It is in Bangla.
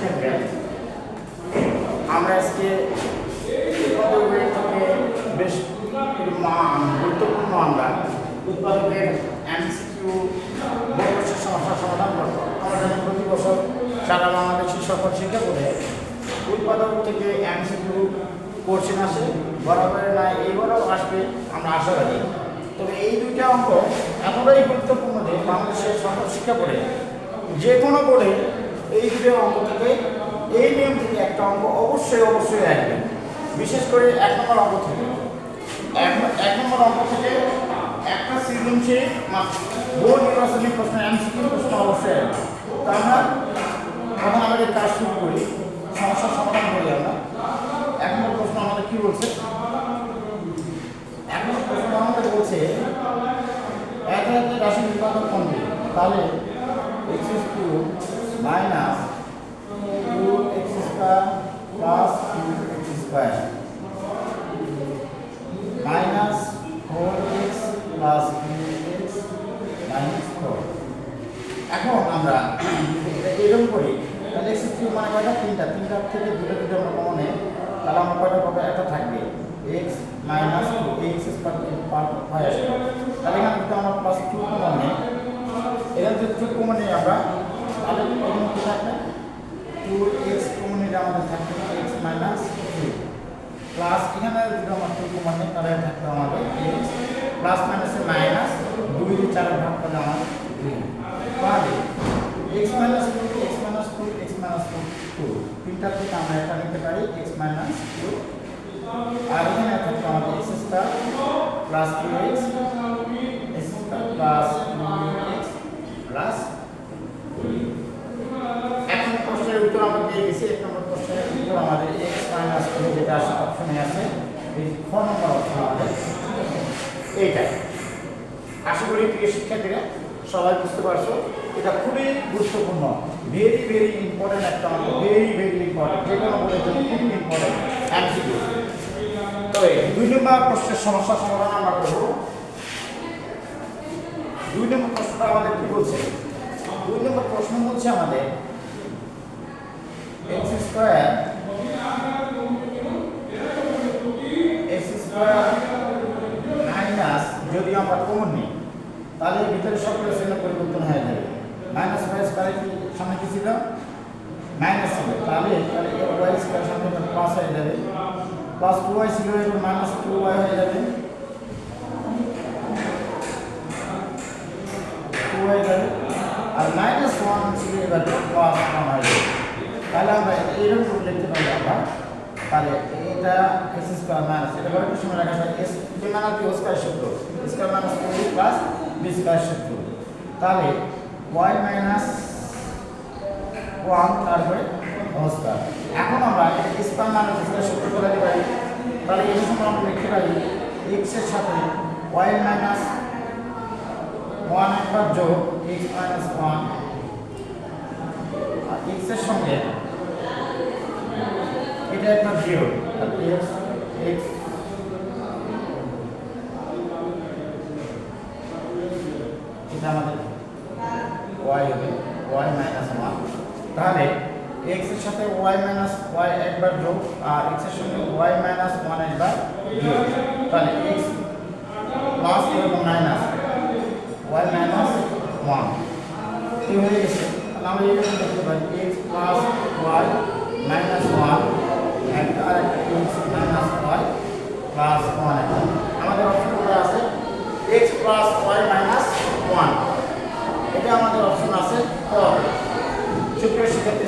শিক্ষার্থীরা, আমরা আজকে উৎপাদকের থেকে বেশ গুরুত্বপূর্ণ আমরা উৎপাদকের এমসিকিউ বর্ষের সমস্যার সমাধান করব। আমরা জানি প্রতি বছর সারা বাংলাদেশের সকল শিক্ষা বোর্ডে উৎপাদক থেকে এমসিকিউ কোশ্চেন আসে, বরাবরের না এইবারও আসবে আমরা আশা রাখি। তবে এই দুইটা অঙ্ক এতটাই গুরুত্বপূর্ণ যে বাংলাদেশের সকল শিক্ষা বোর্ডে যে কোনো বোর্ডে এই দুটো অঙ্ক থেকে এই নিয়ম থেকে একটা অঙ্ক অবশ্যই আসবে। বিশেষ করে 1 নম্বর অঙ্ক থেকে 1 নম্বর অঙ্ক থেকে একটা সৃজনশীল বহু নির্বাচনী প্রশ্ন এমসিকিউ প্রশ্ন অবশ্যই আসবে। তো আমরা এখন আমাদের কাজ শুরু করি, সমস্যার সমাধান করি। আমরা 1 নম্বর প্রশ্ন আমাদের কি বলছে? 1 নম্বর প্রশ্ন আমাদের বলছে এক রাশি উৎপাদক কোনটি? তাহলে x³ minus 2x² plus 2x² minus 4x plus 3x minus 4। এখন আমরা এরকম করি, তাহলে x³ মানে কয়টা? তিনটার থেকে দুটো যদি আমরা কমন নেই তাহলে আমরা কয়টা পাবো? একটা থাকবে x মাইনাস 2 x² হয়ে আসবে। তাহলে এখানে যদি আমরা প্লাস 2 কমন নেই, এখানে যদি 2 কমন নেই আমরা, তাহলে এখানে কি থাকবে? 2x কমন নিলে আমাদের থাকবে x মাইনাস 2 প্লাস এখানে যদি আমরা 2 কমন নেই তাহলে থাকবে আমাদের x প্লাস মাইনাসে মাইনাস 2 দিয়ে 4 ভাগ করলে আমাদের 2। তাহলে x মাইনাস 2 তিনটা থেকে আমরা এটা নিতে পারি x মাইনাস 2, আর এখানে থাকবে আমাদের x² plus 2x plus 2x plus 2। এখন প্রশ্নের উত্তর আমরা পেয়ে গেছি। 1 নম্বর প্রশ্নের উত্তর আমাদের x মাইনাস 2 যেটা অপশনে আছে, এই খ নম্বর অপশন আমাদের এইটাই। আশা করি প্রিয় শিক্ষার্থীরা সবাই বুঝতে পারছো, এটা খুবই গুরুত্বপূর্ণ, ভেরি ইম্পর্টেন্ট একটা অঙ্ক, ভেরি ইম্পর্টেন্ট, যে কোনো বলে জন্য খুবই ইম্পর্টেন্ট এমসিকিউ। তবে 2 নম্বর প্রশ্নের সমস্যা সমাধান আমরা করব। 2 নম্বর প্রশ্নটা আমাদের কি বলছে? 2 নম্বর প্রশ্ন বলছে আমাদের x² মাইনাস, যদি আমরা কমন নিই তাহলে ভিতরে সবগুলো চিহ্ন পরিবর্তন হয়ে যাবে। মাইনাস y² কি সামনে কি ছিল? মাইনাস ছিল, তাহলে y² সামনে প্লাস হয়ে যাবে, প্লাস 2y ছিল এবার মাইনাস 2y হয়ে যাবে, 2y যাবে, আর মাইনাস 1 ছিল এবার প্লাস 1 হয়ে যাবে। তাহলে আমরা এইরকম লিখতে পারি আমরা, তাহলে এটা x² মাইনাস, এটা বড় কি সময় রাখা যায় s যে মানে কি স্কয়ার সূত্র, square minus 4 plus b square সূত্র। তাহলে y মাইনাস 1 তারপরে হোল স্কয়ার। এখন আমরা স্কয়ার মাইনাস স্কয়ার সূত্র করে দিতে পারি, তাহলে এই সময় আমরা লিখতে পারি x এর সাথে y মাইনাস 1 একবার যোগ x মাইনাস 1 আর x এর সঙ্গে এটা একটা বিয়োগ, তাহলে x এটা আমাদের y হবে y মাইনাস 1। তাহলে x এর সাথে y মাইনাস y একবার যোগ আর x এর সঙ্গে y মাইনাস 1 একবার বিয়োগ, তাহলে x প্লাস এবং মাইনাস y মাইনাস 1 কি হয়ে গেছে। তাহলে আমরা এইভাবে লিখতে পারি x প্লাস y মাইনাস 1 একটা আর একটা x মাইনাস y প্লাস 1 একটা। আমাদের অপশনটা আছে x প্লাস y মাইনাস 1, এটা আমাদের অপশন আছে। তো সুপ্রিয় শিক্ষার্থী